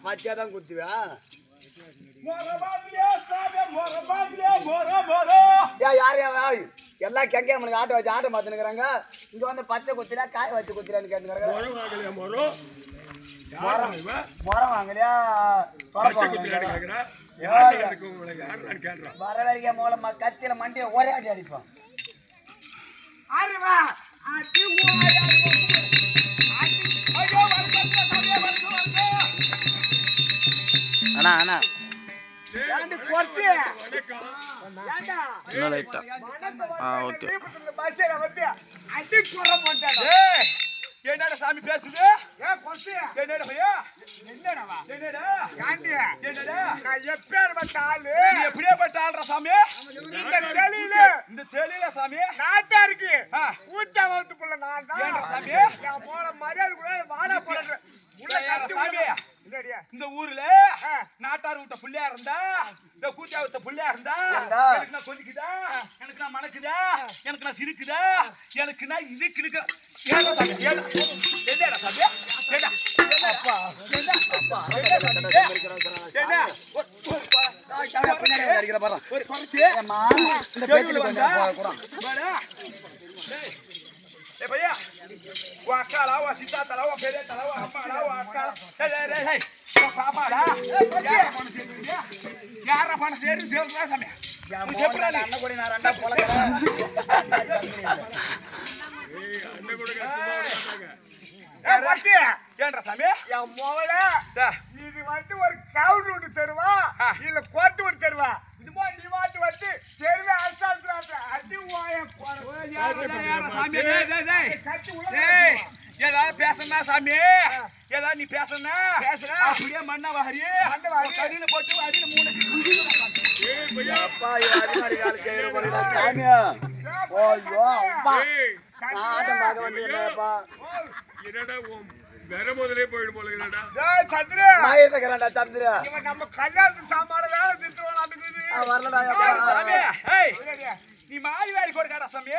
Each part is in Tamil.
பச்சைதான் குத்துவா எல்லாம் கெங்க ஆட்டை வச்சு ஆட்டை மாத்தினுக்குறாங்க. இங்க வந்து பச்சை குத்திரா காய வச்சு குத்திரான்னு கேட்டுக்கிறாங்க. மரம் வாங்கலையா வர வரைக்கும் மூலமா கத்தியில மண்டிய ஒரே அடி அடிப்போம். அண்ணா அண்ணா என்னடா சாமி பேசுது? என்னடா பையா என்னடா எப்பேற்பட்ட ஆளு எப்படியேப்பட்ட ஆள்ற சாமி? இந்த தெளியில சாமி நாட்டா இருக்கு ஊட்டா வந்து போல நான் சாமி போல மரியாதை கூட வாடா போடுற சாமி. இந்த ஊர்ல நாட்டார் விட்ட புள்ளையா இருந்தா இந்த கூட்டியா விட்ட புள்ளையா இருந்தா எனக்கு நான் கொஞ்சிக்குதா, எனக்கு நான் மணக்குதா, எனக்கு நான் சிரிக்குதா, எனக்கு நான் இது கிழக்கு பையா அக்காலா சித்தாத்தலா பெரிய தலவா அம்மாடா அக்கா பாப்பாடா யார பண்ண சேரு தேவதா சாமி செப்பறானே அண்ணன் கூட நான் ரெண்டா போல அண்ணன் கூட ஏன்றா சாமி என் மோவல இது வந்து ஒரு கவுண்ட் ஒன்று தருவா இல்ல கோட்டு ஒன்று தருவா இதுமா நீ வாட்டு வந்து தெருவே அசால்றாங்க அடி வாய சாமி ஏதாவது பேசனா சாமி ஏதாவது நீ பேசனா அப்படியே மண்ணா வாரி அடியில போட்டு அடியில மூணு வேற முதலே போயிடு போல சந்திர நம்ம கல்யாணத்து சாமான வேலை நீ மாறி வேலை கொடுக்காடா சாமி.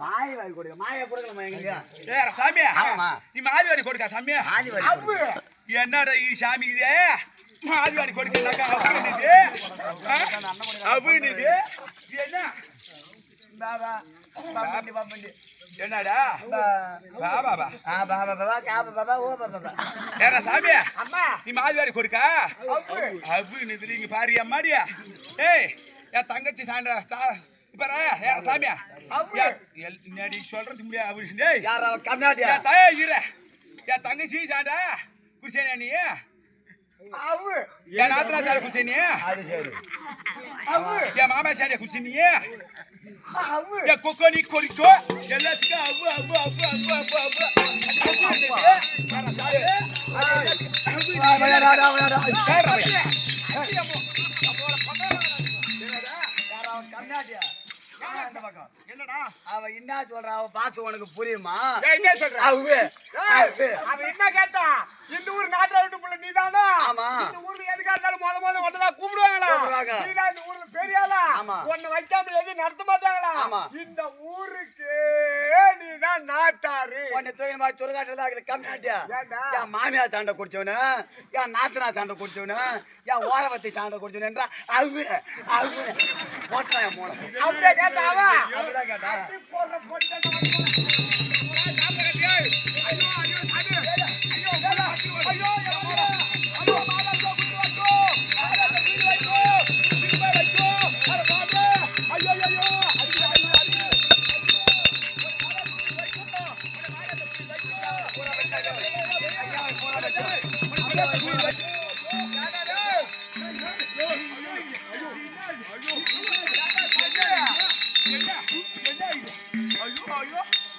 மாய வாரி கொடுக்க மாய கொடுக்கலாமா எங்களுக்கு சாமி? நீ மாறி வாரி கொடுக்கா சாமி? என்னடா இது சாமி இது மாறி வாரி கொடுக்கா அப்படின்னு என்னடா சாமி நீ மாறிவாரி கொடுக்கா அப்படின்னு நீங்க பாரு அம்மாடியா. ஏய் என் தங்கச்சி சாண்டா சாமியா சொல்றது முடியாது அப்படின்னு என் தங்கச்சி சாண்டா குடிச்சேனா நீ என் நாத்தனா சார குடிச்சே நீ என் மாமா சாரியா குடிச்சே நீ கொக்கோ நீ கொடிக்கோ எல்லாத்துக்கும் அவ்வு அவ்வு அவ்வு அவ்வு அவ்வு என்னடா அவ என்ன சொல்ற அவ பாத்து உனக்கு புரியுமா? என்ன சொல்ற அவ என்ன கேட்டா இந்த ஊர் நாட்டை விட்டு புள்ள நீதானா? ஆமா. இந்த ஊர்ல எதுக்கா இருந்தாலும் முத ஒண்ணதான் கூப்பிடுவாங்களா? நீதான் இந்த ஊர்ல பெரியாளா? உன்னை வைக்காம எதுவும் நடத்த மாட்டாங்களா? இந்த ஊருக்கு நீதான் நாட்டாரு. உன்னை தூக்கி மாதிரி துறகாட்டுல தான் கம்மியாட்டியா? என் மாமியார் சண்டை குடிச்சவனு, என் நாத்தனா சண்டை குடிச்சவனு, என் ஓரவத்தி சண்டை குடிச்சவனு என்றா அவங்க போட்டா என் மூலம் அப்படியே கேட்டாவா? அப்படிதான் கேட்டா ஐயோ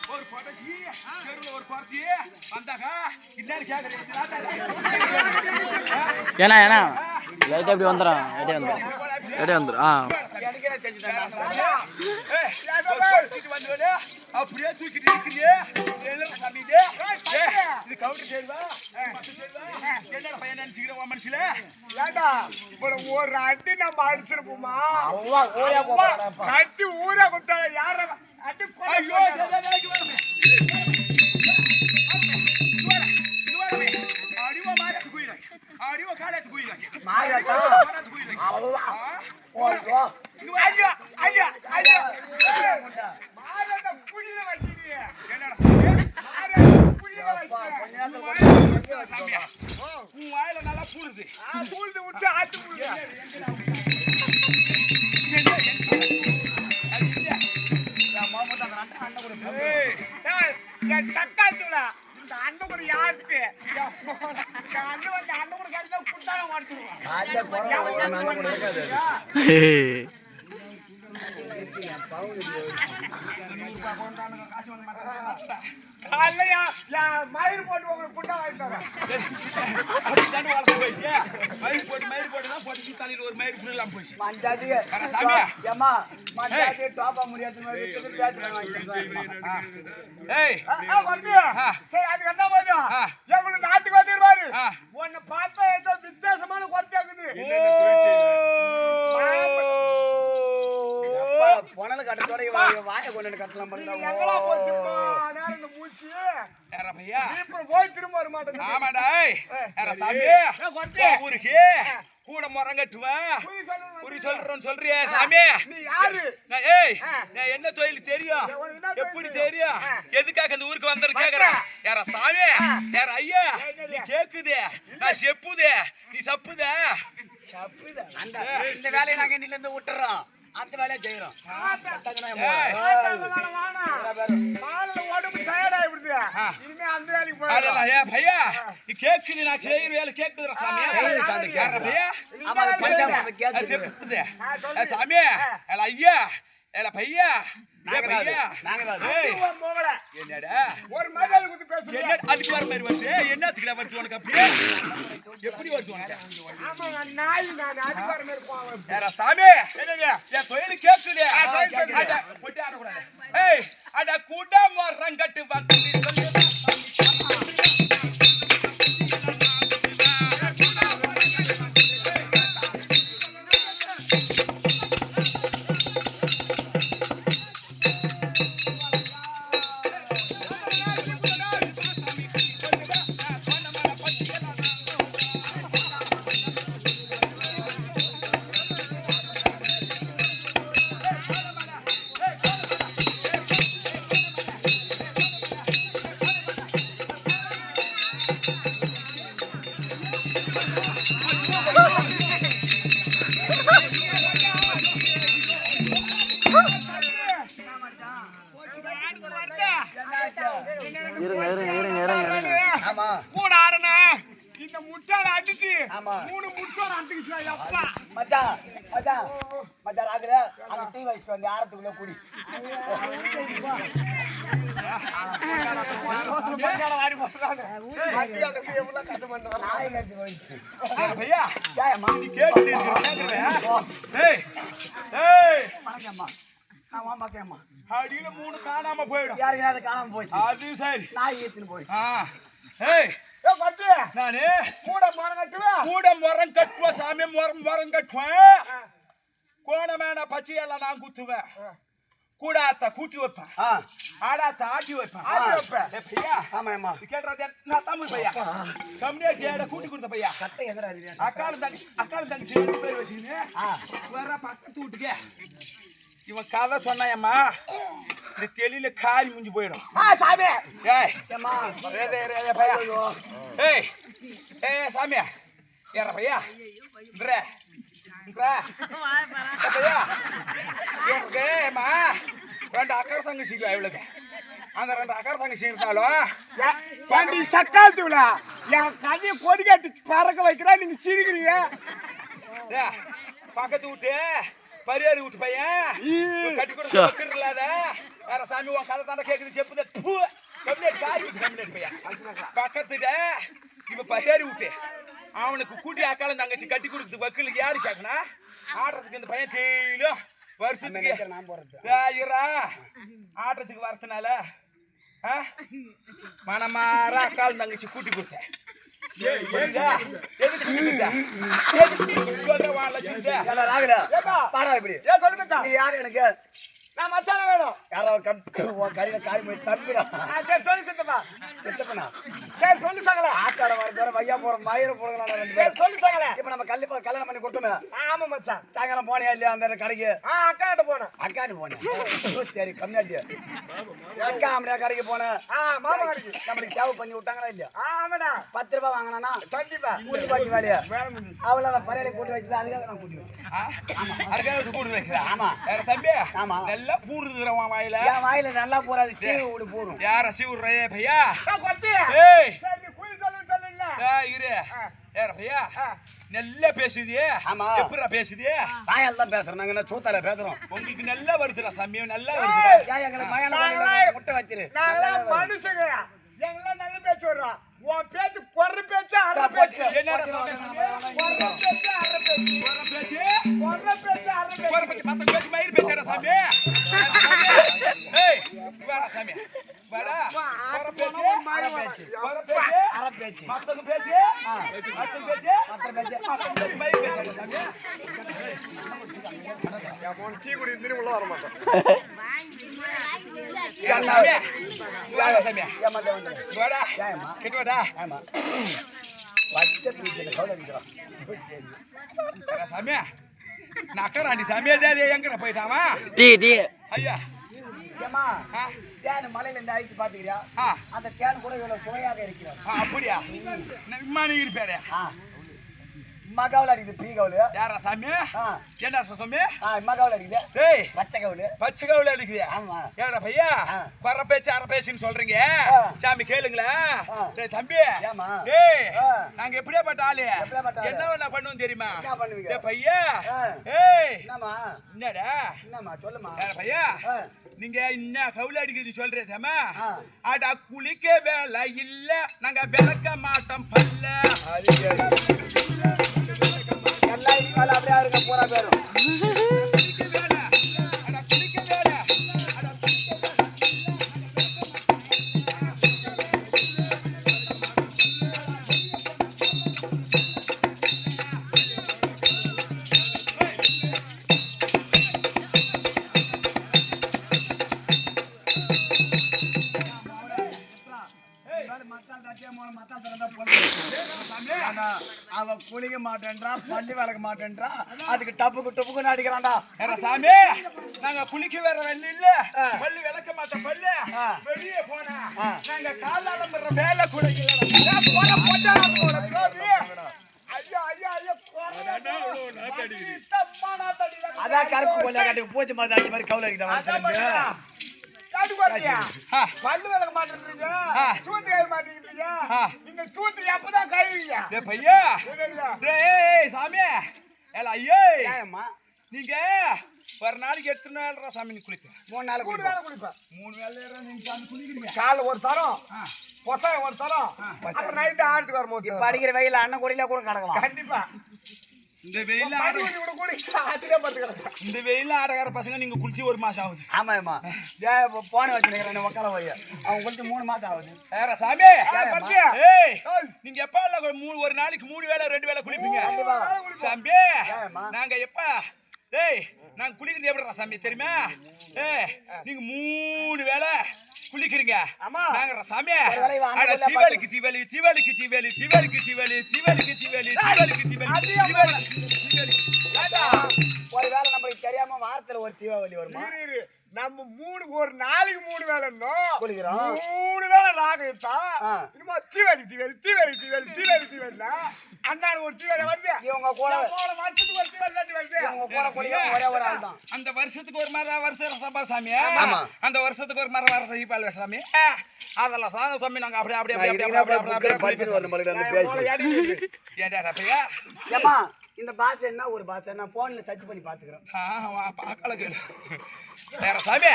ஒரு படசி ஒரு பார்ட்டி வந்தாங்க இன்னாரு கேக்குறேன் ஏன்னா ஏன்னா லைட்டாக எப்படி வந்துடும் லைட்டே வந்துடும் அப்படியே தூக்கிட்டு இருக்கிறியே இது கவுண்டர் செய்வா என்ன பையன் நினைச்சுக்கிறேன் மனசுல ஒரு அடி நம்ம அடிச்சிருப்போமா கட்டி ஊரே கொடுத்தா யார அடி அடிவா மாறத்து குயில அடிவா காலத்து குயில மாறத்தா அல்லாஹ் ஓய்வா ஐயா ஐயா ஐயா மாறத்த குயில வச்சிருக்க என்னடா மாறத்த குயில வச்சிருக்க சாமியா உன் வாயில நல்லா பூடுது பூடுது விட்டு ஆட்டு பூடுது சட்டாச்சுடா இந்த அண்ணன் கூட யாருக்கு அண்ணன் வந்து அண்ணன் கூட கிடைச்சா குட்டால மாட்டுருவான் மயிர் போட்டு உங்களுக்கு குட்டா வாங்கி தரேன் மயிர் போட்டு தான் போட்டு தலையில் ஒரு மயிர் புரியலாம் போச்சு மஞ்சாதி சாமியா ஏமா மஞ்சாதி டோப்பா முடியாது ஏய் சரி அதுக்கு என்ன பண்ணும் எங்களுக்கு நாட்டுக்கு வந்துருவாரு உன்னை பார்த்தா ஏதோ வித்தியாசமான குறைச்சாக்குது பொனல கட்டத்தோட வாயை கொண்டு கட்டலாம் போய் திரும்ப வர மாட்டேன் ஆமாடா சாமி ஊருக்கு கூட முறம் கட்டுவேன் குறி சொல்றேன்னு சொல்றியா சாமி ஏய் என்ன தொழில் தெரியும் எப்படி தெரியும் எதுக்காக இந்த ஊருக்கு வந்தது கேக்குறேன் யாரா சாமி யார ஐயா நீ கேக்குதே நான் செப்புதே நீ சப்புதே இந்த வேலையை நாங்க இன்னில இருந்து விட்டுறோம் அந்த வேலையை செய்யறோம் உடம்பு டயர்டாயிடுது இனிமே அந்த வேலைக்கு போயிடலாம் பையா நீ கேக்குது நான் செய்யற வேலை கேக்குதுடா சாமி பையா செப்புதே சாமி ஐயா ஏல பையா என்னடா ஒரு மாதிரி குத்தி பேசு அதுக்கு வர மாதிரி வருது என்னத்துக்குடா வருது உனக்கு அப்படியே எப்படி வருது உனக்கு நாய் நான் அதுக்கு வர மாதிரி போவேன் யாரா சாமி என் தொழில் கேக்குதே போட்டு ஆடக்கூடாது ஏய் அட கூட்டம் ரங்கட்டு வந்து கூட ஆடுனா இந்த முட்டாள அடிச்சு மூணு முட்டோட அடிச்சுடா எப்பா மச்சான் மச்சான் மச்சான் ராகல அங்க டீ வச்சிட்டு வந்து ஆரத்துக்குள்ள குடி பையா நீ கேக்குது ஏய் ஏய் அடியில மூணு காணாம போயிடும் யாருக்கு காணாம போச்சு அது சரி நாய் ஏத்துன்னு போய் ஏய் நானு கூட மரம் கட்டுவேன் கூட முறம் கட்டுவேன் சாமி முறம் கட்டுவேன் கோணமேன பச்சையெல்லாம் நான் குத்துவேன் கூடாத்த கூட்டி வைப்பேன் ஆடாத்த ஆட்டி வைப்பேன் பையா ஆமா கேட்கறது நான் தமிழ் பையா கம்மியா கேட கூட்டி கொடுத்த பையா சட்டை எங்கடா அக்காலும் தங்கச்சி பேர் வச்சுக்கின்னு வர பக்கத்து வீட்டுக்கு இவன் கதை சொன்னாயம்மா இந்த தெளியில காரி முடிஞ்சு போயிடும் சாமி ஏய் ஏய் ஏய் சாமியா ஏற பையா பையா ஏமா ரெண்டு அக்கா தங்கச்சிக்கா இவளுக்கு அந்த 2 அக்கா தங்கச்சி இருந்தாலும் பாண்டி சக்காத்துல என் கதையை கொடி கட்டி பறக்க வைக்கிறா நீங்க சிரிக்கிறீங்க. பக்கத்து வீட்டு பரியாரி வீட்டு பையன் கட்டி கொடுக்க இல்லாத வேற சாமி உன் கதை தாண்டா கேக்குது செப்புத பையன் பக்கத்துட்ட இப்ப பரியாரி வீட்டு அவனுக்கு கூட்டி அக்கால தங்கச்சி கட்டி கொடுக்குது வக்கீலுக்கு யாரு கேட்கணும் ஆடுறதுக்கு இந்த பையன் செய்யலும் வருஷத்துக்கு ஆட்டத்துக்கு வரதுனால மனமாற அக்கால் தங்கச்சி கூட்டி கொடுத்தேன். யாரு எனக்கு நான் மச்சான வேணும் யாரோ கறியில காரி போய் தப்பிடா சொல்லி சித்தப்பா சித்தப்பனா சரி சொல்லி சாங்கல ஆட்டாட வரதோட வையா போற மயிர போடுங்கலாம் சொல்லி சாங்கல இப்ப நம்ம கல்லிப்பா கல்யாணம் பண்ணி கொடுத்தோமே. ஆமா மச்சான் சாயங்காலம் போனியா இல்லையா அந்த கடைக்கு? அக்காட்ட போனேன். அக்காட்டு போனேன் சரி கம்மியாட்டியா அக்கா அப்படியா கடைக்கு போனேன். மாமா கடைக்கு நம்மளுக்கு சேவை பண்ணி விட்டாங்களா இல்லையா? ஆமாடா 10 ரூபாய் வாங்கினா கண்டிப்பா கூட்டி பாக்கி வேலையா அவளை நான் பரையில கூட்டி வச்சுதான் அதுக்காக நான் கூட்டி வச்சேன். அதுக்காக கூட்டி வைக்கிறேன். ஆமா வேற தம்பி ஆமா நல்லா பூடுதுறவன் வாயில என் வாயில நல்லா போறாது சீவு விடு போறோம் யார சீவுறே பையா ஏய் சரி குளி சொல்லு இரு யார பையா நல்லா பேசுதியே ஆமா எப்பறா பேசுதியே வாயால தான் பேசுறோம் நாங்க என்ன சூத்தால பேசுறோம். உங்களுக்கு நல்லா வருதுடா சாமி நல்லா வருதுடா ஏன் எங்களுக்கு மயான முட்டை வச்சிரு நல்லா மனுஷங்க எங்கள நல்ல பேச்சு வர்றா உன் பேச்சு கொற பேச்சு அற பேச்சு என்னடா கொற பேச்சு அற பேச்சு கொற பேச்சு மத்த பேச்சு மயிர் பேச்சடா சாமி ஏய் வாடா சாமி வாடா கொற பேச்சு மாற பேச்சு அற பேச்சு மத்த பேச்சு மத்த பேச்சு மயிர் பேச்சடா சாமி யாமோன் டீ குடி இந்திரி உள்ள வர மாட்டேன் வாடா சாமி ஏமாத்த வந்து வாடா ஏமா கிட்டவாடா ஆமா வச்ச பீச்சல கவுல நிக்கறான் சாமி நக்கறாண்டி சாமி அதே எங்கட போய்ட்டாமா டீ ஐயா ஏமா தேன் மலையில இருந்து அழிச்சு பாத்தீங்களா அந்த தேன் கூட இவ்வளவு சுவையாக இருக்கிறது. அப்படியா இம்மானி இருப்பாரு மகவுல அடிக்குது பீ கவுல யாரா சாமி என்ன சாமி மகவுல அடிக்குது டேய் பச்சை கவுல அடிக்குது ஆமா ஏடா பையா கொற பேச்சு அரை பேச்சுன்னு சொல்றீங்க சாமி கேளுங்களா டேய் தம்பி ஏமா டேய் நாங்க எப்படியே பட்ட ஆளு எப்படியாப்பட்ட என்ன வேணா பண்ணுவோம் தெரியுமா என்ன பண்ணுவீங்க டேய் பையா ஏய் என்னமா என்னடா என்னமா சொல்லுமா ஏடா பையா நீங்க என்ன கவுல அடிக்குதுன்னு சொல்றீங்க அட குளிக்க வேலை இல்ல நாங்க விளக்க மாட்டோம் பல்ல எல்லாம் இனிமேல் அப்படியே இருக்க போறா பேரும் அவ குளிக்க மாட்டேன்றா பள்ளி விளக்க மாட்டேன்றா அதுக்கு டப்புக்கு அடிக்கிறான்டா. சாமி நாங்க குளிக்க வேற வெள்ளி இல்ல பள்ளி விளக்க மாட்டோம் பல்லு வெளியே போனா நாங்க காலால வேலை அதான் கருப்பு கொள்ள கட்டுக்கு பூச்சி மாதிரி அடிச்ச மாதிரி கவுல அடிக்குதா பல்லு விளக்க மாட்டேன்றீங்க சூத்து கை மாட்டேங்கிறீங்க நீங்க சூத்து எப்பதான் கழுவீங்க பையா டேய் சாமி ஏல ஐயே நீங்க ஒரு நாளைக்கு எத்தனை நாள் சாமி குளிப்பேன் 3 நாள் குளிப்பேன் 3 வேளை நீங்க சாமி குளிக்கிறீங்க காலை ஒரு தரம் பொசாய ஒரு தரம் அப்புறம் நைட்டு ஆடுறதுக்கு வரும்போது இப்ப அடிக்கிற வெயில அண்ணன் கொடியில கூட கிடக்கலாம் கண்டிப்பா இந்த வெயில்ல இந்த வெயில்ல ஆடகார பசங்க நீங்க குளிச்சு 1 மாசம் ஆகுது. ஆமாமா போன வச்சிருக்கிறேன் உக்கால போய் அவன் குளிச்சு 3 மாசம் ஆகுது. வேற சாமி நீங்க எப்ப ஒரு நாளைக்கு 3 வேளை 2 வேளை குளிப்பீங்க சாமி நாங்க எப்ப டேய் நாங்க குளிக்கிறது எப்படிடா சாமி தெரியுமா நீங்க 3 வேளை குளிக்கிறீங்க நாங்க சாமி தீபாவளிக்கு தீபாவளி தீபாவளிக்கு தீபாவளி தீபாவளிக்கு தீபாவளி தீபாவளிக்கு தீபாவளி தீபாவளிக்கு தீபாவளி ஒரு வேளை நம்மளுக்கு தெரியாம வாரத்துல ஒரு தீபாவளி வருமா நம்ம ஒரு நாளைக்கு 3 வேளை குளிக்கிறோம் 3 வேளை ராகத்தான் இன்னும் தீபாவளி தீபாவளி தீபாவளி தீபாவளி தீபாவளி தீபாவளி அண்ணாடு ஒரு தீவிர வருது இவங்க கூட வருஷத்துக்கு ஒரு தீவிர வருது இவங்க கூட கூடிய ஒரே ஒரு ஆள் தான். அந்த வருஷத்துக்கு ஒரு மாதிரி வருஷம் சம்பா சாமி ஆமா. அந்த வருஷத்துக்கு ஒரு மாதிரி வர சகிப்பாள் சாமி அதெல்லாம் சாத சாமி நாங்க அப்படியே அப்படியே நான் இதுக்குன்னா அப்படியே புக்கில் படிச்சுட்டு வரணும் போல இருக்கு, அந்த பேசி. ஏன்டா ரப்பையா ஏம்மா, இந்த பாஷை என்ன ஒரு பாஷை? நான் போன்ல சர்ச் பண்ணி பாத்துக்கிறேன். பாக்கல கேளு வேற சாமி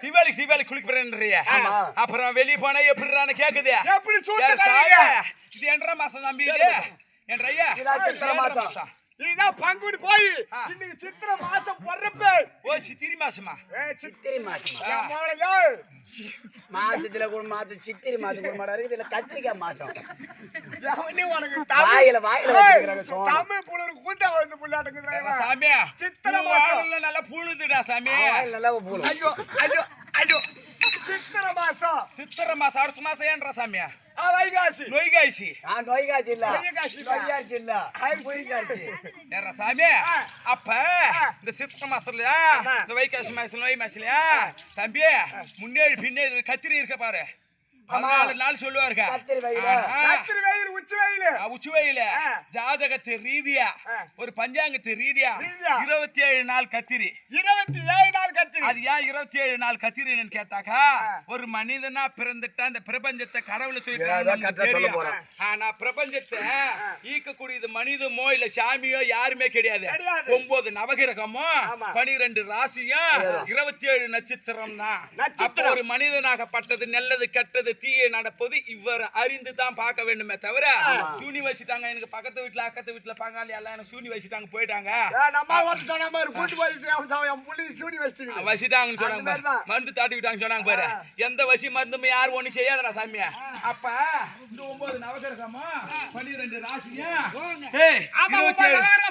தீபாவளி குளிக்கிறேன்றிய அப்புறம் வெளியே போனா எப்படிறான்னு கேக்குது எப்படி சாமி இது என்ற மாசம் தம்பி இது என்றையா சித்திரை மாசம். இதுதான் பங்குனி போய் இன்னைக்கு சித்திரை மாசம் பொறப்பு. ஓ சித்திரை மாசமா சித்திரை மாசம். என் மோளையே மாசத்துல கூட மாசம் சித்திரை மாசம் கூட மாட்டா இருக்கு. இதுல கத்திரிக்காய் மாசம். எவனே உனக்கு வாயில வச்சுக்கிறாங்க சோளம். தமிழ் புலருக்கு கூட்ட வந்து புள்ளாட்டுக்குறாங்க சாமி சித்திரை மாசம் வாயில நல்லா பூளுதுடா சாமி வாயில நல்லா பூலும். ஐயோ ஐயோ ஐயோ சித்திரை மாசம் அடுத்த மாசம் ஏன்றா சாமி வைகாசி நோய்காய்ச்சி நோய்காட்சி இல்ல, நோய்காட்சி இல்ல. நோய்காட்சி இல்ல, பொய்காட்சி. ஏறா சாமி அப்ப இந்த சித்திரை மாசம்லயா இந்த வைகாசி மாசம் நோய் மாசம்லயா தம்பி முன்னேறி பின்னேறி கத்திரி இருக்க பாரு 14 நாள் சொல்லுவாருங்க கத்திரி வயிறு. ராத்திரி வெயில் உச்சி வெயில் உச்சி வெயில ஜாதகத்து ரீதியா ஒரு பஞ்சாங்கத்து ரீதியா 27 நாள் கத்திரி 27 நாள் கத்திரி. அது ஏன் 27 நாள் கத்திரின்னு கேட்டாக்கா ஒரு மனிதனா பிறந்துட்டா இந்த பிரபஞ்சத்தை கடவுளை சொல்லிட்டு ஆனா பிரபஞ்சத்தை ஈக்கக்கூடியது மனிதமோ இல்ல சாமியோ யாருமே கிடையாது 9 நவகிரகமோ 12 ராசியும் 27 நட்சத்திரம் தான் ஒரு மனிதனாகப்பட்டது நல்லது கெட்டது தீய நடப்பது இவர் அறிந்து தான் பார்க்க வேண்டுமே தவிர சூனி வச்சிட்டாங்க எனக்கு பக்கத்து வீட்டுல அக்கத்து வீட்டுல பங்காளி எல்லாம் எனக்கு சூனி வச்சிட்டாங்க போயிட்டாங்க நம்ம வந்து சொன்ன மாதிரி கூட்டு போய் என் புள்ளி சூடி வச்சிட்டீங்க வச்சிட்டாங்கன்னு சொன்னாங்க மருந்து தாட்டி விட்டாங்க சொன்னாங்க பாரு எந்த வசி மருந்துமே யாரும் ஒண்ணு செய்யாதடா சாமியா அப்ப இந்த 9 நவகிரகமா 12 ராசியா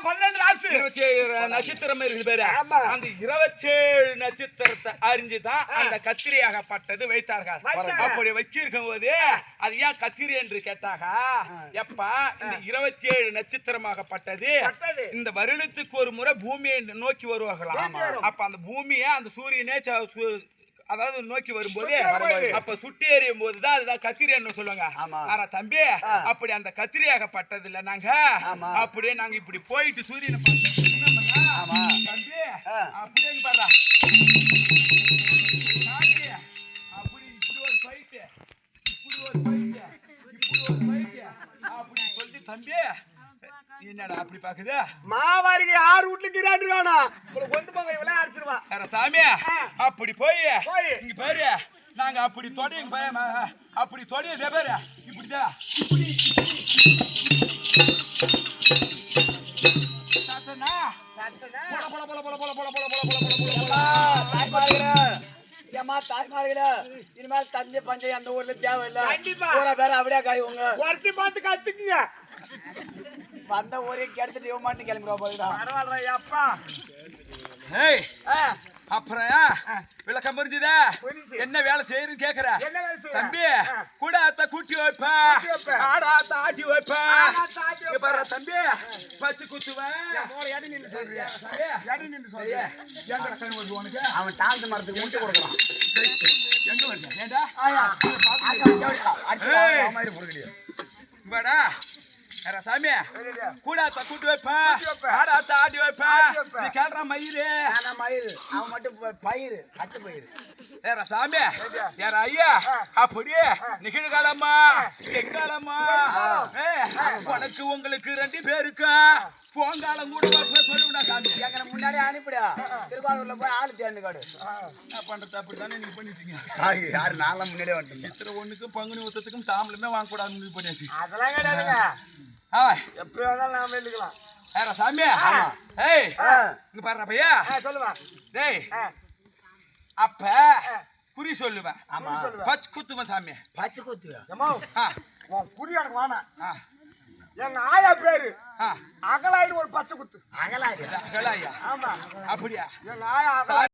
12 ராசி 27 நட்சத்திரம் இருக்குது பேரு அந்த 27 நட்சத்திரத்தை அறிஞ்சுதான் அந்த கத்திரியாகப்பட்டது வைத்தார்கள் அப்படி வச்சிருக்கும் போது அது ஏன் கத்திரி என்று கேட்டாக எப்ப இந்த 27 நட்சத்திரமாகப்பட்டது இந்த வருடத்துக்கு ஒரு முறை பூமியை நோக்கி வருவார்களாம் அப்ப அந்த பூமியை அந்த சூரியனே அதாவது நோக்கி வரும்போது அப்ப சுட்டி எறியும் போதுதான் அதுதான் கத்திரின்னு சொல்லுவாங்க ஆனா தம்பி அப்படி அந்த கத்திரியாகப்பட்டது இல்ல நாங்க அப்படியே நாங்க இப்படி போயிட்டு சூரியனை தம்பி அப்படியே பாரு அப்படி இப்படி ஒரு போயிட்டு இப்படி ஒரு போயிட்டு இப்படி ஒரு போயிட்டு அப்படி சொல்லிட்டு தம்பி என்னடா அப்படி பாக்குது மாவாரிக்கு யார் வீட்டுக்கு இராண்டு வேணா உங்களை கொண்டு போங்க இவெல்லாம் அடிச்சிருவா சாமி அப்படி போய் இங்க பாரு நாங்க அப்படி தொடையும் பயம் அப்படி தொடைய பாரு இப்படிதான் இப்படி தாய்மார்களே இனிமேல் தந்தை பஞ்சை அந்த ஊர்ல தேவையில்லை. பேர அப்படியே காய்வுங்க ஒருத்தி பார்த்து கத்துக்குங்க. வந்த ஊரே கெடுத்துட்டு இவமாட்டு கிளம்பிடுவா போயிடலாம். பரவாயில்ல அப்பா. அப்புறம் விளக்கம் புரிஞ்சுதா என்ன வேலை செய்யறன்னு கேக்குற தம்பி கூட அத்த கூட்டி வைப்ப ஆடாத்த ஆட்டி வைப்ப பாரு தம்பி பச்சை குத்துவேன் அவன் டான்ஸ் மரத்துக்கு முட்டை கொடுக்கலாம். எங்க வருது ஏண்டா வாடா சாமி கூட கூட்டி வைப்பேன் ஆடாத்த ஆட்டி வைப்பேன் கேள்றா மயிறு மயிறு அவன் மட்டும் பயிறு பச்சை பயிறு ஏற சாமி ஏற ஐயா அப்படியே நிகழ்காலமா செங்காலமா உனக்கு உங்களுக்கு 2 பேருக்கு போங்காலம் கூட சொல்லுடா சாமி எங்க முன்னாடி அனுப்பிடா திருவாரூர்ல போய் ஆளு தேண்டுக்காடு பண்றது அப்படித்தானே நீங்க பண்ணிட்டீங்க யாரு நான்லாம் முன்னாடியே வந்துட்டேன். சித்திரை 1க்கும் பங்குனி உத்தத்துக்கும் தாமலமே வாங்க கூடாது முடிவு பண்ணியாச்சு அதெல்லாம் கிடையாதுங்க எப்படி வேணாலும் நாம எழுதிக்கலாம். ஏற சாமி ஏய் இங்க பாரு பையா சொல்லுவா டேய் அப்ப குறி சொல்லுவேன் பச்சை குத்துவேன் சாமி பச்சை குத்துவேன் குறி எனக்கு வேணாம். எங்க ஆயா பேரு அகலாயின்னு ஒரு பச்சை குத்து. அகலாயா அகலாயா ஆமா அப்படியா எங்க ஆயா